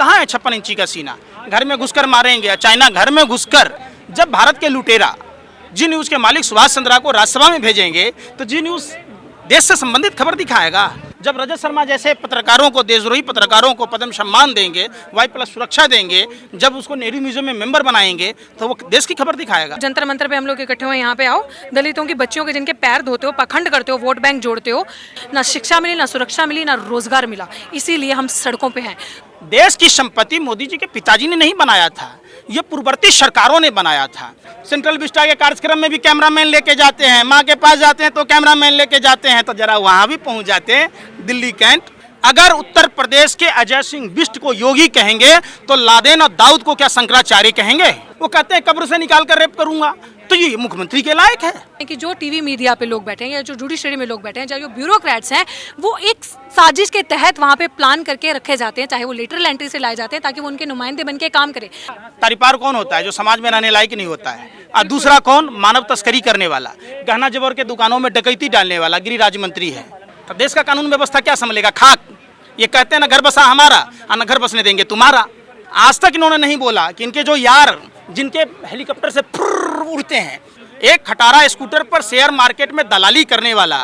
कहाँ है 56 इंची का सीना? घर में घुसकर मारेंगे या चाइना घर में घुसकर जब भारत के लुटेरा जी न्यूज़ के मालिक सुभाष चंद्रा को राज्यसभा में भेजेंगे तो जी न्यूज़ देश से संबंधित खबर दिखाएगा। जब रजत शर्मा जैसे पत्रकारों को, देशद्रोही पत्रकारों को पद्म सम्मान देंगे, Y+ सुरक्षा देंगे, जब उसको नेहरू म्यूजियम में मेंबर बनाएंगे तो वो देश की खबर दिखाएगा। जंतर मंतर पे हम लोग इकट्ठे हुए, यहाँ पे आओ, दलितों की बच्चियों के जिनके पैर धोते हो, पखंड करते हो, वोट बैंक जोड़ते हो, ना शिक्षा मिली, ना सुरक्षा मिली, ना रोजगार मिला, इसीलिए हम सड़कों पे हैं। देश की संपत्ति मोदी जी के पिताजी ने नहीं बनाया था, ये पूर्ववर्ती सरकारों ने बनाया था। सेंट्रल विस्टा के कार्यक्रम में भी कैमरामैन लेके जाते हैं, माँ के पास जाते हैं तो कैमरामैन लेके जाते हैं, तो जरा वहाँ भी पहुँच जाते हैं दिल्ली कैंट। अगर उत्तर प्रदेश के अजय सिंह बिष्ट को योगी कहेंगे तो लादेन और दाऊद को क्या शंकराचार्य कहेंगे? वो कहते हैं कब्र से निकाल कर रेप करूंगा, तो ये मुख्यमंत्री के लायक है कि जो टीवी मीडिया पे लोग बैठे हैं या जो जुडिशरी में लोग बैठे हैं, चाहे जो ब्यूरोक्रेट्स हैं, वो एक साजिश के तहत वहाँ पे प्लान करके रखे जाते हैं, चाहे वो लिटरल एंट्री से लाए जाते हैं ताकि वो उनके नुमाइंदे बन के काम करें। तारीपार कौन होता है? जो समाज में रहने लायक नहीं होता है। और दूसरा कौन? मानव तस्करी करने वाला, गहना जेवर के दुकानों में डकैती डालने वाला गृह मंत्री है। तो देश का कानून व्यवस्था क्या संभलेगा? खाक। ये कहते हैं ना घर बसा हमारा और न घर बसने देंगे तुम्हारा। आज तक इन्होंने नहीं बोला कि इनके जो यार जिनके हेलीकॉप्टर से उड़ते हैं, एक खटारा स्कूटर पर शेयर मार्केट में दलाली करने वाला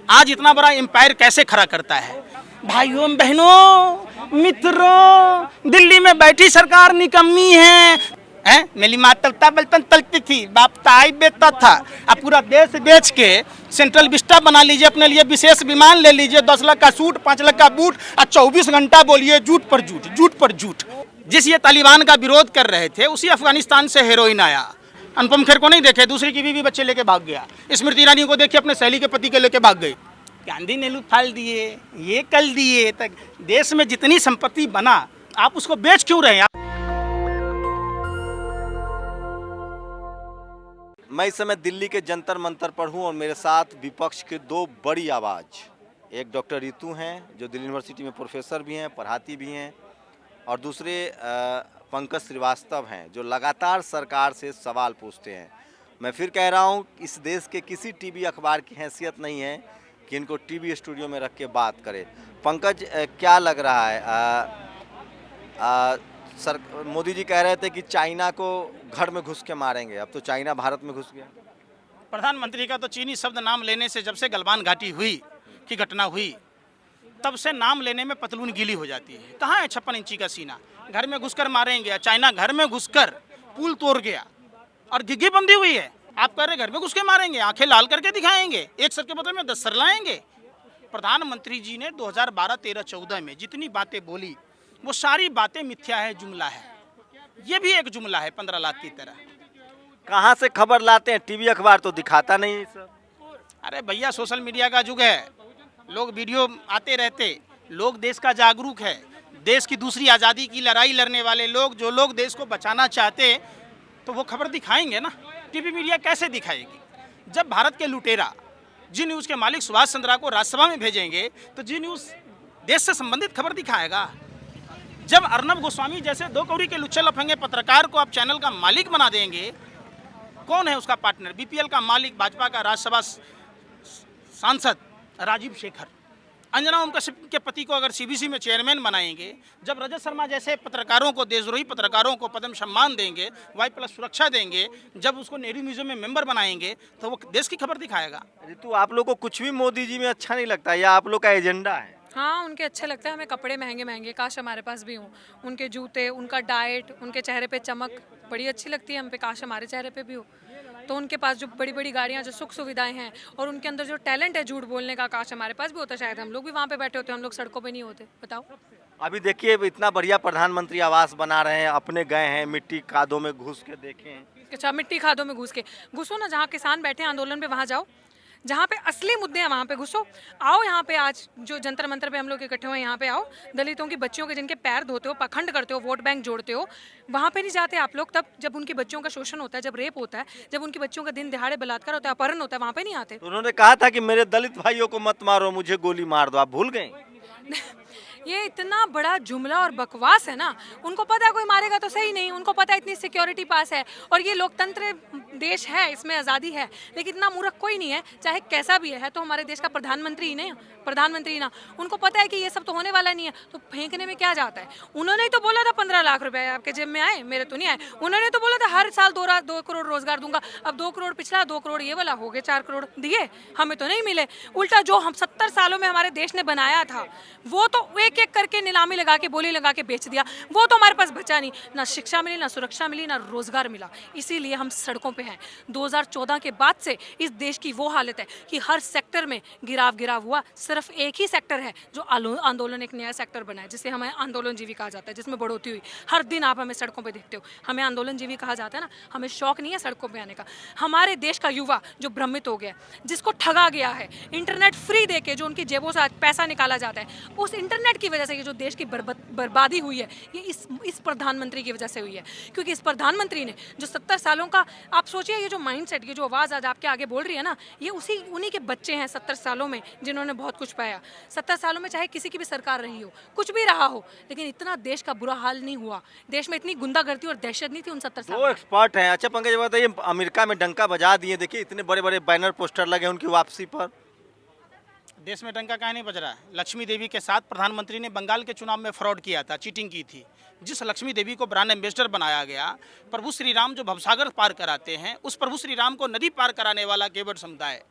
आज इतना बड़ा एम्पायर कैसे खड़ा करता है? भाइयों बहनों मित्रों, दिल्ली में बैठी सरकार निकम्मी है। मेरी माँ तलता बलपन तलती थी, बाप ताई बेचता था। अब पूरा देश बेच के सेंट्रल विस्टा बना लीजिए, अपने लिए विशेष विमान ले लीजिए, 10 लाख का सूट, 5 लाख का बूट, और 24 घंटा बोलिए झूठ पर झूठ, झूठ पर झूठ। जिस ये तालिबान का विरोध कर रहे थे, उसी अफगानिस्तान से हेरोइन आया। अनुपम खेर को नहीं देखे, दूसरी की बीवी बच्चे लेके भाग गया। स्मृति ईरानी को देखे, अपने सहेली के पति के लेके भाग गई। गांधी ने फाल दिए, ये कल दिए, तक देश में जितनी संपत्ति बना आप उसको बेच क्यों रहे हैं? मैं इस समय दिल्ली के जंतर मंतर पर हूँ और मेरे साथ विपक्ष के दो बड़ी आवाज़, एक डॉक्टर रितु हैं जो दिल्ली यूनिवर्सिटी में प्रोफेसर भी हैं, पढ़ाती भी हैं, और दूसरे पंकज श्रीवास्तव हैं जो लगातार सरकार से सवाल पूछते हैं। मैं फिर कह रहा हूँ, इस देश के किसी टीवी अखबार की हैसियत नहीं है कि इनको टीवी स्टूडियो में रख के बात करे। पंकज, क्या लग रहा है? मोदी जी कह रहे थे कि चाइना को घर में घुस के मारेंगे, अब तो चाइना भारत में घुस गया। प्रधानमंत्री का तो चीनी शब्द नाम लेने से, जब से गलवान घाटी हुई की घटना हुई, तब से नाम लेने में पतलून गीली हो जाती है। कहाँ है 56 इंची का सीना? घर में घुसकर मारेंगे या चाइना घर में घुसकर पुल तोड़ गया और घिघी बंधी हुई है। आप कह रहे घर में घुस के मारेंगे, आंखें लाल करके दिखाएंगे, एक सर के बदले में 10 सर लाएंगे। प्रधानमंत्री जी ने 2012, 13, 14 में जितनी बातें बोली वो सारी बातें मिथ्या है, जुमला है। ये भी एक जुमला है 15 लाख की तरह। कहाँ से खबर लाते हैं? टीवी अखबार तो दिखाता नहीं है सर। अरे भैया, सोशल मीडिया का युग है, लोग वीडियो आते रहते, लोग देश का जागरूक है। देश की दूसरी आज़ादी की लड़ाई लड़ने वाले लोग, जो लोग देश को बचाना चाहते, तो वो खबर दिखाएंगे ना। टीवी मीडिया कैसे दिखाएगी? जब भारत के लुटेरा जी न्यूज़ के मालिक सुभाष चंद्रा को राज्यसभा में भेजेंगे तो जी न्यूज़ देश से संबंधित खबर दिखाएगा। जब अर्नब गोस्वामी जैसे 2 कौड़ी के लुच्चे लफंगे पत्रकार को आप चैनल का मालिक बना देंगे, कौन है उसका पार्टनर? बीपीएल का मालिक, भाजपा का राज्यसभा सांसद राजीव शेखर। अंजना ओम कश्यप के पति को अगर सीबीसी में चेयरमैन बनाएंगे, जब रजत शर्मा जैसे पत्रकारों को, देशद्रोही पत्रकारों को पद्म सम्मान देंगे, Y+ सुरक्षा देंगे, जब उसको नेहरू म्यूजियम में मेंबर बनाएंगे, तो वो देश की खबर दिखाएगा। रितु, आप लोग को कुछ भी मोदी जी में अच्छा नहीं लगता या आप लोग का एजेंडा है? हाँ, उनके अच्छे लगते हैं, हमें कपड़े महंगे महंगे, काश हमारे पास भी हों। उनके जूते, उनका डाइट, उनके चेहरे पे चमक बड़ी अच्छी लगती है हम पे, काश हमारे चेहरे पे भी हो। तो उनके पास जो बड़ी बड़ी गाड़ियाँ, जो सुख सुविधाएं हैं, और उनके अंदर जो टैलेंट है झूठ बोलने का, काश हमारे पास भी होता। शायद हम लोग भी वहाँ पे बैठे होते, हम लोग सड़कों पे नहीं होते। बताओ। अभी देखिए, इतना बढ़िया प्रधानमंत्री आवास बना रहे हैं, अपने गए हैं, मिट्टी खादों में घुस के देखें। अच्छा, मिट्टी खादों में घुसो ना, जहाँ किसान बैठे हैं आंदोलन पे वहाँ जाओ, जहाँ पे असली मुद्दे हैं वहाँ पे घुसो। आओ यहाँ पे, आज जो जंतर मंतर पे हम लोग इकट्ठे हुए, यहाँ पे आओ, दलितों की बच्चियों के जिनके पैर धोते हो, पखंड करते हो, वोट बैंक जोड़ते हो, वहाँ पे नहीं जाते आप लोग? तब जब उनकी बच्चियों का शोषण होता है, जब रेप होता है, जब उनकी बच्चियों का दिन दिहाड़े बलात्कार होता है, अपहरण होता है, वहाँ पे नहीं आते? तो उन्होंने कहा था कि मेरे दलित भाइयों को मत मारो, मुझे गोली मार दो, आप भूल गए? ये इतना बड़ा जुमला और बकवास है ना। उनको पता है कोई मारेगा तो सही नहीं, उनको पता है इतनी सिक्योरिटी पास है और ये लोकतंत्र देश है, इसमें आज़ादी है, लेकिन इतना मूर्ख कोई नहीं है, चाहे कैसा भी है तो हमारे देश का प्रधानमंत्री ही नहीं, प्रधानमंत्री ना। उनको पता है कि ये सब तो होने वाला नहीं है, तो फेंकने में क्या जाता है। उन्होंने ही तो बोला था 15 लाख रुपए आपके जेब में आए, मेरे तो नहीं आए। उन्होंने तो बोला था हर साल 2 करोड़ रोजगार दूंगा। अब 2 करोड़ पिछला, 2 करोड़ ये वाला, हो गए 4 करोड़ दिए, हमें तो नहीं मिले। उल्टा जो हम 70 सालों में हमारे देश ने बनाया था वो तो एक एक करके नीलामी लगा के, बोली लगा के बेच दिया। वो तो हमारे पास बचा नहीं, ना शिक्षा मिली, ना सुरक्षा मिली, ना रोजगार मिला। इसीलिए हम सड़कों पे हैं। 2014 के बाद से इस देश की वो हालत है कि हर सेक्टर में गिराव हुआ। सिर्फ एक ही सेक्टर है जो आंदोलन, एक नया सेक्टर बना है जिसे हमें आंदोलन जीवी कहा जाता है, जिसमें बढ़ोतरी हुई। हर दिन आप हमें सड़कों पे देखते हो, हमें आंदोलन जीवी कहा जाता है ना। हमें शौक नहीं है सड़कों पे आने का। हमारे देश का युवा जो भ्रमित हो गया, जिसको ठगा गया है, इंटरनेट फ्री देके जो उनकी जेबों से पैसा निकाला जाता है, उस इंटरनेट की वजह से ये जो देश की बर्बादी हुई है, ये इस प्रधानमंत्री की वजह से हुई है। क्योंकि इस प्रधानमंत्री ने जो 70 सालों का, आप सोचिए ये जो माइंडसेट, ये जो आवाज़ आज आपके आगे बोल रही है ना, ये उन्हीं के बच्चे हैं 70 सालों में जिन्होंने बहुत कुछ पाया। 70 सालों में चाहे किसी की भी सरकार रही हो, कुछ भी रहा हो, लेकिन इतना देश का बुरा हाल नहीं हुआ, देश में इतनी गुंडागर्दी और दहशत नहीं थी उन 70 साल। दो एक्सपर्ट हैं। अच्छा पंकज बताइए, अमेरिका में डंका बजा दिए, देखिए इतने बड़े बड़े बैनर पोस्टर लगे उनकी वापसी पर। देश में डंका काहे नहीं बज रहा है। लक्ष्मी देवी के साथ प्रधानमंत्री ने बंगाल के चुनाव में फ्रॉड किया था, चीटिंग की थी। जिस लक्ष्मी देवी को ब्रांड एम्बेसडर बनाया गया, प्रभु श्री राम जो भवसागर पार कराते हैं, उस प्रभु श्री राम को नदी पार कराने वाला केवट समुदाय,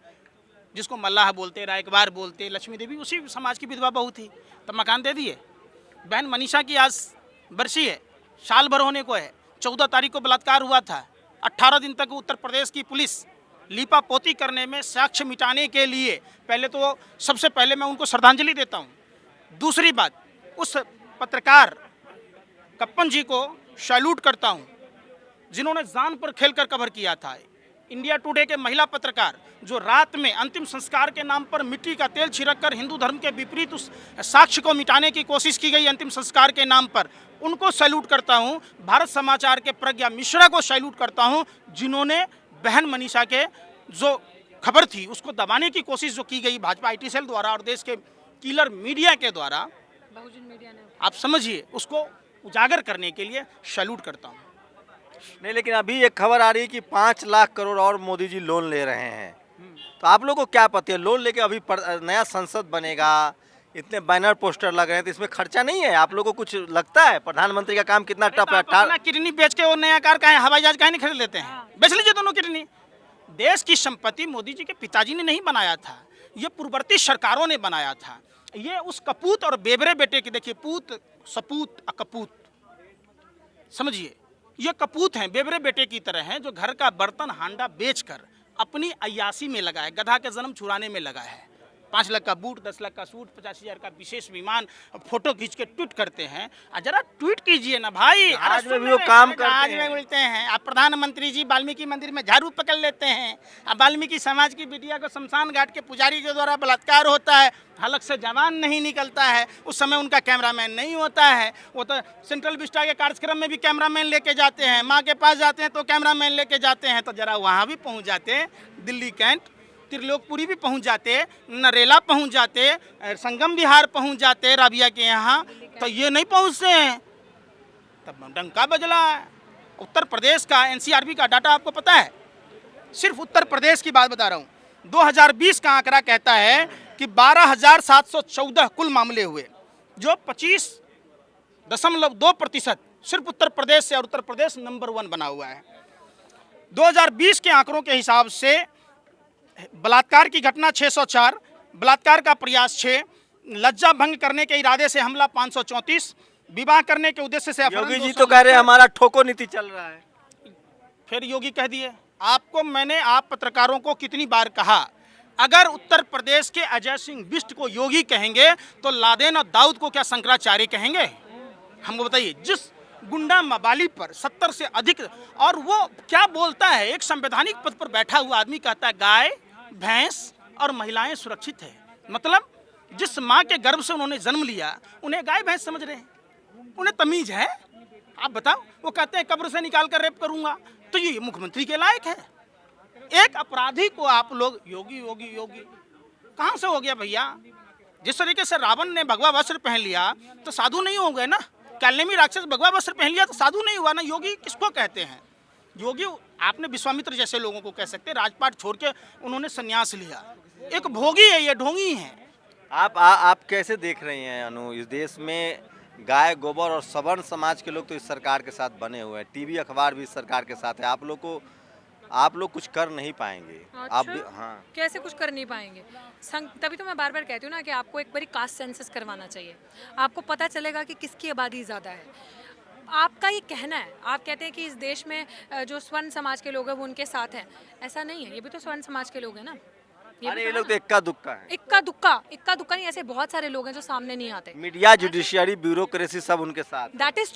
जिसको मल्लाह बोलते, रायकबार बोलते, लक्ष्मी देवी उसी समाज की विधवा बहू थी। तब मकान दे दिए। बहन मनीषा की आज बरसी है, साल भर होने को है। 14 तारीख को बलात्कार हुआ था। 18 दिन तक उत्तर प्रदेश की पुलिस लीपा पोती करने में, साक्ष्य मिटाने के लिए, पहले तो सबसे पहले मैं उनको श्रद्धांजलि देता हूँ। दूसरी बात, उस पत्रकार कप्पन जी को सैल्यूट करता हूँ जिन्होंने जान पर खेलकर कवर किया था। इंडिया टुडे के महिला पत्रकार जो रात में अंतिम संस्कार के नाम पर मिट्टी का तेल छिड़ककर हिंदू धर्म के विपरीत उस साक्ष्य को मिटाने की कोशिश की गई अंतिम संस्कार के नाम पर, उनको सैल्यूट करता हूँ। भारत समाचार के प्रज्ञा मिश्रा को सैल्यूट करता हूँ जिन्होंने बहन मनीषा के जो खबर थी उसको दबाने की कोशिश जो की गई भाजपा IT सेल द्वारा और देश के किलर मीडिया के द्वारा, बहुजन मीडिया ने, आप समझिए, उसको उजागर करने के लिए सैल्यूट करता हूँ। नहीं, लेकिन अभी एक खबर आ रही है कि 5 लाख करोड़ और मोदी जी लोन ले रहे हैं, तो आप लोगों को क्या पता है? लोन लेके अभी नया संसद बनेगा, इतने बैनर पोस्टर लग रहे हैं, तो इसमें खर्चा नहीं है? आप लोगों को कुछ लगता है प्रधानमंत्री का काम कितना टफ है? किडनी बेच के वो नया कार का हवाई जहाज काहे नहीं खरीद लेते हैं? बेच लीजिए दोनों किडनी। देश की संपत्ति मोदी जी के पिताजी ने नहीं बनाया था, ये पूर्ववर्ती सरकारों ने बनाया था। ये उस कपूत और बेबरे बेटे की, देखिए, पूत सपूत अकपूत, समझिए, ये कपूत हैं, बेबरे बेटे की तरह हैं, जो घर का बर्तन हांडा बेचकर अपनी अय्यासी में लगा है, गधा के जन्म छुड़ाने में लगा है। 5 लाख का बूट, 10 लाख का सूट, 50,000 का विशेष विमान, फोटो खींच के ट्वीट करते हैं। जरा ट्वीट कीजिए ना भाई। आज में भी वो काम करते आज में बोलते हैं। आप प्रधानमंत्री जी वाल्मीकि मंदिर में झाड़ू पकड़ लेते हैं। अब वाल्मीकि समाज की बिटिया को शमशान घाट के पुजारी के द्वारा बलात्कार होता है, हलक से जवान नहीं निकलता है, उस समय उनका कैमरामैन नहीं होता है। वो तो सेंट्रल विस्टा के कार्यक्रम में भी कैमरामैन लेके जाते हैं, माँ के पास जाते हैं तो कैमरामैन लेके जाते हैं। तो जरा वहाँ भी पहुँच जाते, दिल्ली कैंट, त्रिलोकपुरी भी पहुंच जाते, नरेला पहुंच जाते, संगम विहार पहुंच जाते राबिया के यहाँ, तो ये नहीं पहुंचते हैं, तब डंका बजला है। उत्तर प्रदेश का NCRB का डाटा आपको पता है? सिर्फ उत्तर प्रदेश की बात बता रहा हूँ, 2020 का आंकड़ा कहता है कि 12,714 कुल मामले हुए, जो 25.2% सिर्फ उत्तर प्रदेश से, और उत्तर प्रदेश नंबर 1 बना हुआ है। 2020 के आंकड़ों के हिसाब से बलात्कार की घटना 604, बलात्कार का प्रयास 6, लज्जा भंग करने के इरादे से हमला 534, विवाह करने के उद्देश्य से योगी जी तो कह रहे हैं हमारा ठोको नीति चल रहा है। फिर योगी कह दिए। आपको मैंने, आप पत्रकारों को कितनी बार कहा, अगर उत्तर प्रदेश के अजय सिंह बिष्ट को योगी कहेंगे तो लादेन और दाऊद को क्या शंकराचार्य कहेंगे? हमको बताइए। जिस गुंडा मवाली पर 70 से अधिक, और वो क्या बोलता है, एक संवैधानिक पद पर बैठा हुआ आदमी कहता है गाय, भैंस और महिलाएं सुरक्षित है। मतलब जिस माँ के गर्भ से उन्होंने जन्म लिया उन्हें गाय भैंस समझ रहे हैं, उन्हें तमीज है? आप बताओ। वो कहते हैं कब्र से निकाल कर रेप करूंगा, तो ये मुख्यमंत्री के लायक है? एक अपराधी को आप लोग योगी योगी योगी, कहाँ से हो गया भैया? जिस तरीके से रावण ने भगवा वस्त्र पहन लिया तो साधु नहीं हो गए ना। कालनेमी राक्षस भगवा वस्त्र पहन लिया तो साधु नहीं हुआ ना। योगी किसको कहते हैं? योगी आपने विश्वामित्र जैसे लोगों को कह सकते हैं। राजपाट छोड़ के उन्होंने संन्यास लिया। एक भोगी है, ये ढोंगी है। आप कैसे देख रहे हैं अनु, इस देश में गाय गोबर और सवर्ण समाज के लोग तो इस सरकार के साथ बने हुए हैं, टीवी अखबार भी इस सरकार के साथ है, आप लोग कुछ कर नहीं पाएंगे। अच्छा? आप हाँ, कैसे कुछ कर नहीं पाएंगे? तभी तो मैं बार बार कहती हूँ ना कि आपको एक बारी कास्ट सेंसस करवाना चाहिए। आपको पता चलेगा कि किसकी आबादी ज़्यादा है। आपका ये कहना है, आप कहते हैं कि इस देश में जो स्वर्ण समाज के लोग हैं वो उनके साथ हैं। ऐसा नहीं है, ये भी तो स्वर्ण समाज के लोग हैं ना। अरे ये लोग तो इक्का दुक्का है। इक्का दुक्का नहीं, ऐसे बहुत सारे लोग हैं जो सामने नहीं आते। मीडिया, जुडिशियरी, ब्यूरोक्रेसी सब उनके साथ। That is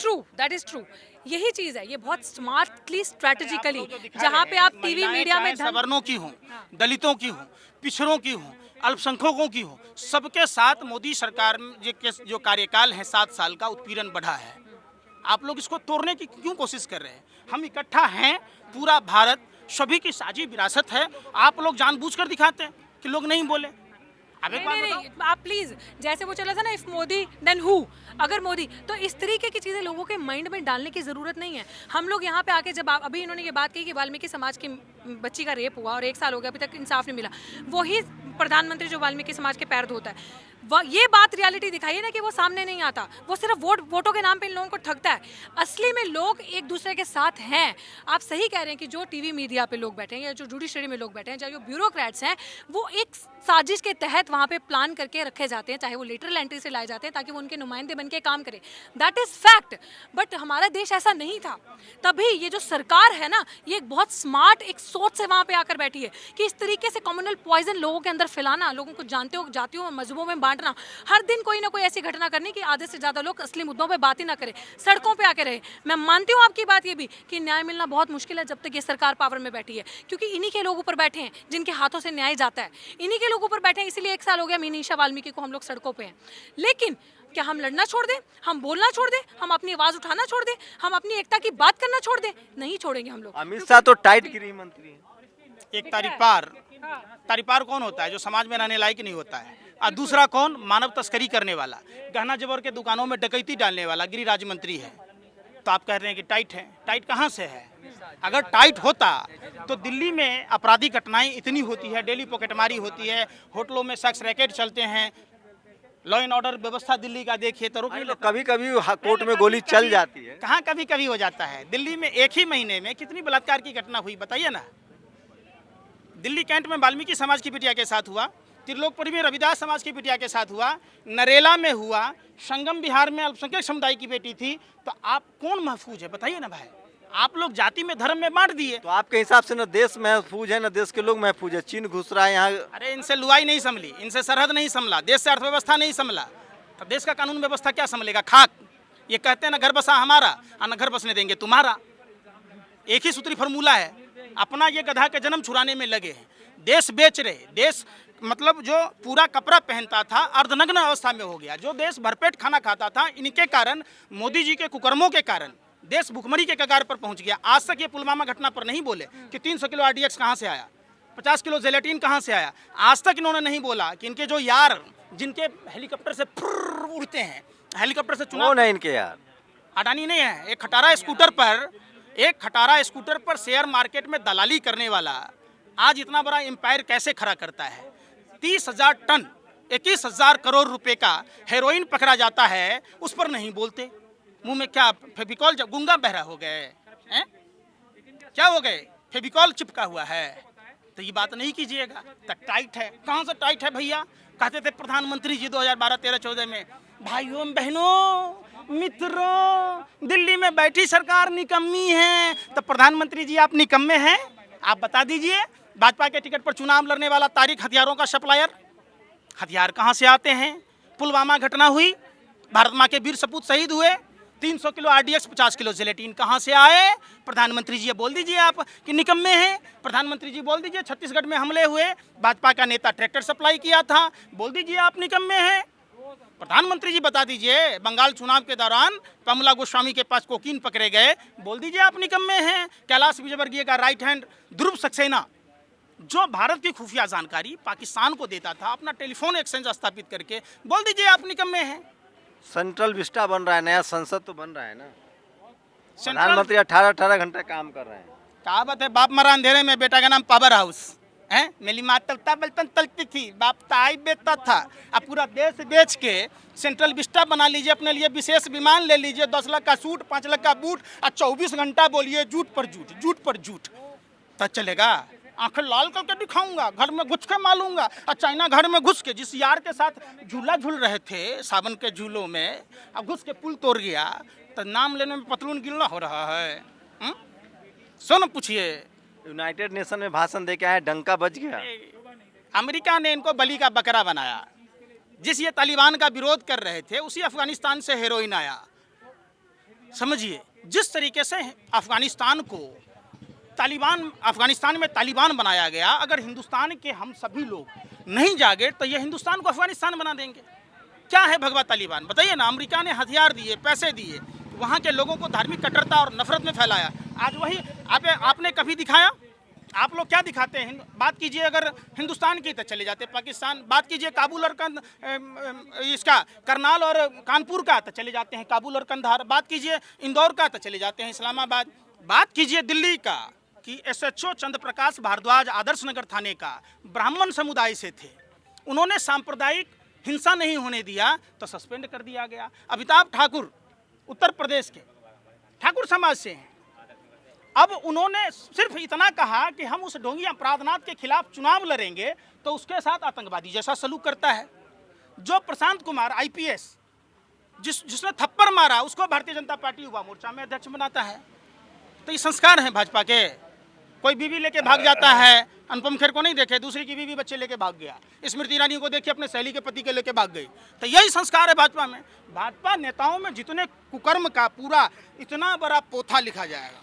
true. यही चीज है, ये बहुत स्मार्टली स्ट्रेटेजिकली, जहाँ पे आप टीवी मीडिया में सवर्णों की हो, दलितों की हो, पिछड़ों की हो, अल्पसंख्यकों की हो, सबके साथ मोदी सरकार के जो कार्यकाल है 7 साल का, उत्पीड़न बढ़ा है। आप लोग इसको तोड़ने की क्यों कोशिश कर रहे हैं? हम इकट्ठा हैं, पूरा भारत, सभी की साझी विरासत है। आप लोग जानबूझकर दिखाते हैं कि लोग नहीं बोले। अब एक बात नहीं, आप प्लीज, जैसे वो चला था ना, इफ मोदी देन हु, अगर मोदी, तो इस तरीके की चीजें लोगों के माइंड में डालने की जरूरत नहीं है। हम लोग यहाँ पे आके, जब अभी इन्होंने ये बात कही कि वाल्मीकि समाज की बच्ची का रेप हुआ और 1 साल हो गया, अभी तक इंसाफ नहीं मिला, वही प्रधानमंत्री जो वाल्मीकि समाज के पैर धोता है, ये बात रियलिटी दिखाइए ना कि वो सामने नहीं आता। वो सिर्फ वोटों के नाम पे इन लोगों को ठगता है। असली में लोग एक दूसरे के साथ हैं। आप सही कह रहे हैं कि जो टीवी मीडिया पे लोग बैठे हैं या जो जुडिशरी में लोग बैठे हैं, चाहे जो ब्यूरोक्रेट्स हैं, वो एक साजिश के तहत वहाँ पे प्लान करके रखे जाते हैं, चाहे वो लिटरल एंट्री से लाए जाते हैं ताकि वो उनके नुमाइंदे बन के काम करें। That is fact. बट हमारा देश ऐसा नहीं था। तभी ये जो सरकार है ना, ये एक बहुत स्मार्ट एक सोच से वहाँ पे आकर बैठी है कि इस तरीके से कम्युनल पॉइजन लोगों के अंदर फैलाना, लोगों को जातियों और मजहबों में बांटना, हर दिन कोई ना कोई ऐसी घटना करनी कि आधे से ज्यादा लोग असली मुद्दों पे बात ही ना करें, सड़कों पे आके रहे। मैं मानती हूँ आपकी बात ये भी कि न्याय मिलना बहुत मुश्किल है जब तक ये सरकार पावर में बैठी है, क्योंकि इन्हीं के लोग ऊपर बैठे हैं जिनके हाथों से न्याय जाता है। इन्हीं के लोग ऊपर बैठे हैं, इसीलिए 1 साल हो गया मीनाक्षी वाल्मीकि को हम लोग सड़कों पे हैं। लेकिन क्या हम लड़ना छोड़ दें? हम बोलना छोड़ दें? हम अपनी आवाज उठाना छोड़ दें? हम अपनी एकता की बात करना छोड़ दें? नहीं छोड़ेंगे हम लोग। अमित शाह तो टाइट गृह मंत्री है। एक तारीपार कौन होता है? जो समाज में रहने लायक नहीं होता है। और दूसरा कौन? मानव तस्करी करने वाला, गहना जेवर के दुकानों में डकैती डालने वाला गृह राज्य मंत्री है। तो आप कह रहे हैं कि टाइट है। टाइट कहाँ से है? अगर टाइट होता तो दिल्ली में आपराधिक घटनाएं इतनी होती है, डेली पॉकेटमारी होती है, होटलों में सेक्स रैकेट चलते हैं, लॉ एंड ऑर्डर व्यवस्था दिल्ली का देखिए तो कभी कभी कोर्ट में गोली चल जाती है। कहाँ कभी कभी हो जाता है? दिल्ली में एक ही महीने में कितनी बलात्कार की घटना हुई बताइए ना। दिल्ली कैंट में वाल्मीकि समाज की बिटिया के साथ हुआ, त्रिलोकपुरी में रविदास समाज की बिटिया के साथ हुआ, नरेला में हुआ, संगम बिहार में अल्पसंख्यक समुदाय की बेटी थी। तो आप कौन महफूज है बताइए ना भाई? आप लोग जाति में धर्म में बांट दिए। तो आपके हिसाब से न देश महफूज है न देश के लोग महफूज है। चीन घुस रहा है यहाँ। अरे इनसे लुआई नहीं संभली, इनसे सरहद नहीं संभला, देश से अर्थव्यवस्था नहीं संभला, तो देश का कानून व्यवस्था क्या संभलेगा? खाक। ये कहते हैं ना घर बसा हमारा और न घर बसने देंगे तुम्हारा। एक ही सूत्री फॉर्मूला है। अपना ये गधा के जन्म छुड़ाने में लगे हैं। देश बेच रहे। देश मतलब जो पूरा कपड़ा पहनता था अर्धनग्न अवस्था में हो गया। जो देश भरपेट खाना खाता था, इनके कारण, मोदी जी के कुकर्मों के कारण देश भुखमरी के कगार पर पहुंच गया। आज तक ये पुलवामा घटना पर नहीं बोले कि 300 किलो RDX कहाँ से आया, 50 किलो जेलेटिन कहाँ से आया। आज तक इन्होंने नहीं बोला कि इनके जो यार जिनके हेलीकॉप्टर से उड़ते हैं, हेलीकॉप्टर से चुनाव है इनके यार, अडानी नहीं है। एक खटारा स्कूटर पर शेयर मार्केट में दलाली करने वाला आज इतना बड़ा एम्पायर कैसे खड़ा करता है? 30,000 टन 21,000 करोड़ रुपए का हेरोइन पकड़ा जाता है, उस पर नहीं बोलते। मुंह में क्या फेविकॉल, जब गूंगा बहरा हो गए हैं? क्या हो गए? फेविकॉल चिपका हुआ है। तो ये बात नहीं कीजिएगा। तो टाइट है, कहाँ से टाइट है भैया? कहते थे प्रधानमंत्री जी 2012, 13, 14 में, भाइयों बहनों मित्रों, दिल्ली में बैठी सरकार निकम्मी है। तो प्रधानमंत्री जी आप निकम्मे हैं? आप बता दीजिए। भाजपा के टिकट पर चुनाव लड़ने वाला तारिक हथियारों का सप्लायर, हथियार कहाँ से आते हैं? पुलवामा घटना हुई, भारत माँ के वीर सपूत शहीद हुए, 300 किलो RDX, 50 किलो जेलेटिन कहाँ से आए? प्रधानमंत्री जी बोल दीजिए आप कि निकम्मे हैं। प्रधानमंत्री जी बोल दीजिए छत्तीसगढ़ में हमले हुए, भाजपा का नेता ट्रैक्टर सप्लाई किया था, बोल दीजिए आप निकम्मे हैं। प्रधानमंत्री जी बता दीजिए बंगाल चुनाव के दौरान पमला गोस्वामी के पास कोकीन पकड़े गए, बोल दीजिए आप निकम्मे हैं। कैलाश विजयवर्गीय का राइट हैंड ध्रुव सक्सेना जो भारत की खुफिया जानकारी पाकिस्तान को देता था, अपना टेलीफोन एक्सचेंज स्थापित करके, बोल दीजिए आप निकम्मे हैं। सेंट्रल विस्टा बन रहा है, नया संसद तो बन रहा है ना, सेंट्रल प्रधानमंत्री 18-18 घंटा काम कर रहे हैं। कहावत है, बाप मरा अंधेरे में, बेटा का नाम पावर हाउस है। मेरी माँ तलता बलपन तलती थी, बाप ताई बेचता था। अब पूरा देश बेच के सेंट्रल विस्टा बना लीजिए, अपने लिए विशेष विमान ले लीजिए, 10 लाख का सूट, 5 लाख का बूट, और 24 घंटा बोलिए झूठ पर झूठ, झूठ पर झूठ, तो चलेगा? आंखें लाल करके दिखाऊंगा, घर में घुस के मालूंगा। और चाइना घर में घुस के जिस यार के साथ झूला झूल रहे थे सावन के झूलों में, अब घुस के पुल तोड़ गया, तो नाम लेने में पतलून गिलना हो रहा है। सुन पूछिए, यूनाइटेड नेशन में भाषण दे के आए, डंका बज गया। अमेरिका ने इनको बलि का बकरा बनाया। जिस ये तालिबान का विरोध कर रहे थे, उसी अफगानिस्तान से हेरोइन आया। समझिए, जिस तरीके से अफगानिस्तान में तालिबान बनाया गया, अगर हिंदुस्तान के हम सभी लोग नहीं जागे तो ये हिंदुस्तान को अफगानिस्तान बना देंगे। क्या है भगवा तालिबान, बताइए ना। अमेरिका ने हथियार दिए, पैसे दिए, वहाँ के लोगों को धार्मिक कट्टरता और नफरत में फैलाया। आज वही आपने कभी दिखाया? आप लोग क्या दिखाते हैं? बात कीजिए अगर हिंदुस्तान की तो चले जाते पाकिस्तान, बात कीजिए काबुल और इसका करनाल और कानपुर का तो चले जाते हैं काबुल और कंधार, बात कीजिए इंदौर का तो चले जाते हैं इस्लामाबाद, बात कीजिए दिल्ली का कि SHO चंद्र प्रकाश भारद्वाज आदर्श नगर थाने का ब्राह्मण समुदाय से थे, उन्होंने सांप्रदायिक हिंसा नहीं होने दिया तो सस्पेंड कर दिया गया। अमिताभ ठाकुर उत्तर प्रदेश के ठाकुर समाज से हैं, अब उन्होंने सिर्फ इतना कहा कि हम उस ढोंगी अपराधनाथ के खिलाफ चुनाव लड़ेंगे तो उसके साथ आतंकवादी जैसा सलूक करता है। जो प्रशांत कुमार IPS जिसने थप्पड़ मारा, उसको भारतीय जनता पार्टी युवा मोर्चा में अध्यक्ष बनाता है। तो ये संस्कार हैं भाजपा के। कोई बीवी लेके भाग जाता है, अनुपम खेर को नहीं देखे, दूसरी की बीवी बच्चे लेके भाग गया। स्मृति ईरानी को देखिए, अपने सहेली के पति के लेके भाग गई। तो यही संस्कार है भाजपा में। भाजपा नेताओं में जितने कुकर्म का पूरा इतना बड़ा पोथा लिखा जाएगा,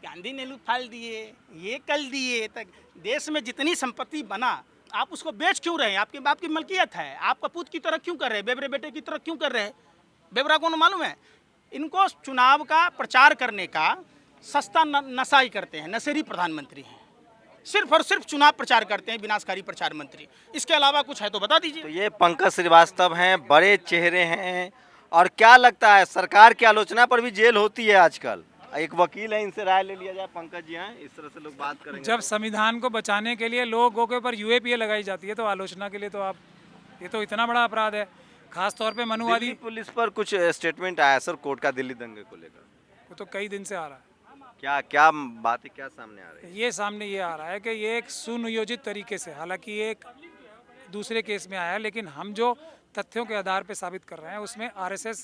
गांधी ने फाल दिए, ये कल दिए, तक देश में जितनी संपत्ति बना, आप उसको बेच क्यों रहे हैं? आपके बाप की मलकियत है, आप कपूत की तरह क्यों कर रहे हैं? बेबरे बेटे की तरह क्यों कर रहे हैं? बेबरा को मालूम है, इनको चुनाव का प्रचार करने का सस्ता नशा ही करते हैं। नशेरी प्रधानमंत्री हैं, सिर्फ और सिर्फ चुनाव प्रचार करते हैं, विनाशकारी प्रचार मंत्री। इसके अलावा कुछ है तो बता दीजिए। तो ये पंकज श्रीवास्तव हैं, बड़े चेहरे हैं, और क्या लगता है सरकार की आलोचना पर भी जेल होती है आजकल? एक वकील है, इनसे राय ले लिया जाए। पंकज जी हैं, इस तरह से लोग बात करेंगे। जब संविधान को बचाने के लिए लोगों के ऊपर UAPA लगाई जाती है तो आलोचना के लिए तो आप, ये तो इतना बड़ा अपराध है। खास तौर पे मनुवादी दिल्ली पुलिस पर कुछ स्टेटमेंट आया सर कोर्ट का दिल्ली दंगे को लेकर, वो तो कई दिन से आ रहा है। क्या बातें क्या सामने आ रही है? ये सामने ये आ रहा है कि ये एक सुनियोजित तरीके से, हालांकि ये एक दूसरे केस में आया है, लेकिन हम जो तथ्यों के आधार पर साबित कर रहे हैं उसमें RSS,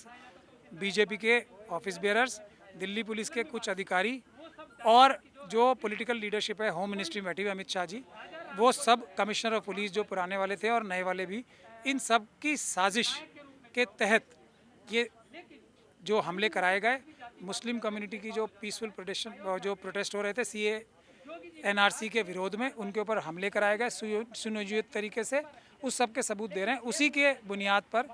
BJP के ऑफिस बेयरर्स, दिल्ली पुलिस के कुछ अधिकारी और जो पॉलिटिकल लीडरशिप है, होम मिनिस्ट्री में बैठी हुई अमित शाह जी, वो सब कमिश्नर ऑफ पुलिस जो पुराने वाले थे और नए वाले भी, इन सब की साजिश के तहत ये जो हमले कराए गए। मुस्लिम कम्युनिटी की जो पीसफुल प्रोटेस्ट हो रहे थे CAA NRC के विरोध में, उनके ऊपर हमले कराए गए सुनियोजित तरीके से, उस सब के सबूत दे रहे हैं। उसी के बुनियाद पर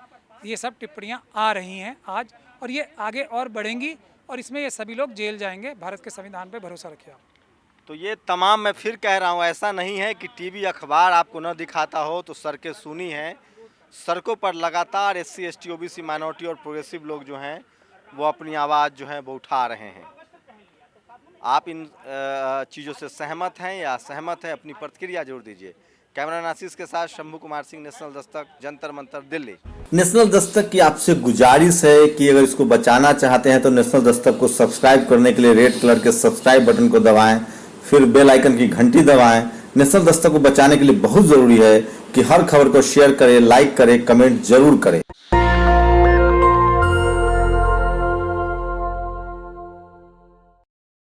ये सब टिप्पणियाँ आ रही हैं आज, और ये आगे और बढ़ेंगी, और इसमें ये सभी लोग जेल जाएंगे। भारत के संविधान पे भरोसा रखिए आप। तो ये तमाम, मैं फिर कह रहा हूँ, ऐसा नहीं है कि टीवी अखबार आपको न दिखाता हो तो सड़कें सुनी हैं। सड़कों पर लगातार SC ST OBC माइनॉरिटी और प्रोग्रेसिव लोग जो हैं वो अपनी आवाज़ जो है वो उठा रहे हैं। आप इन चीज़ों से सहमत हैं या असहमत हैं? अपनी प्रतिक्रिया जरूर दीजिए। कैमरा आशीष के साथ शंभू कुमार सिंह, नेशनल दस्तक, जंतर मंतर, दिल्ली। नेशनल दस्तक की आपसे गुजारिश है कि अगर इसको बचाना चाहते हैं तो नेशनल दस्तक को सब्सक्राइब करने के लिए रेड कलर के सब्सक्राइब बटन को दबाएं, फिर बेल आइकन की घंटी दबाएं। नेशनल दस्तक को बचाने के लिए बहुत जरूरी है कि हर खबर को शेयर करें, लाइक करें, कमेंट जरूर करें।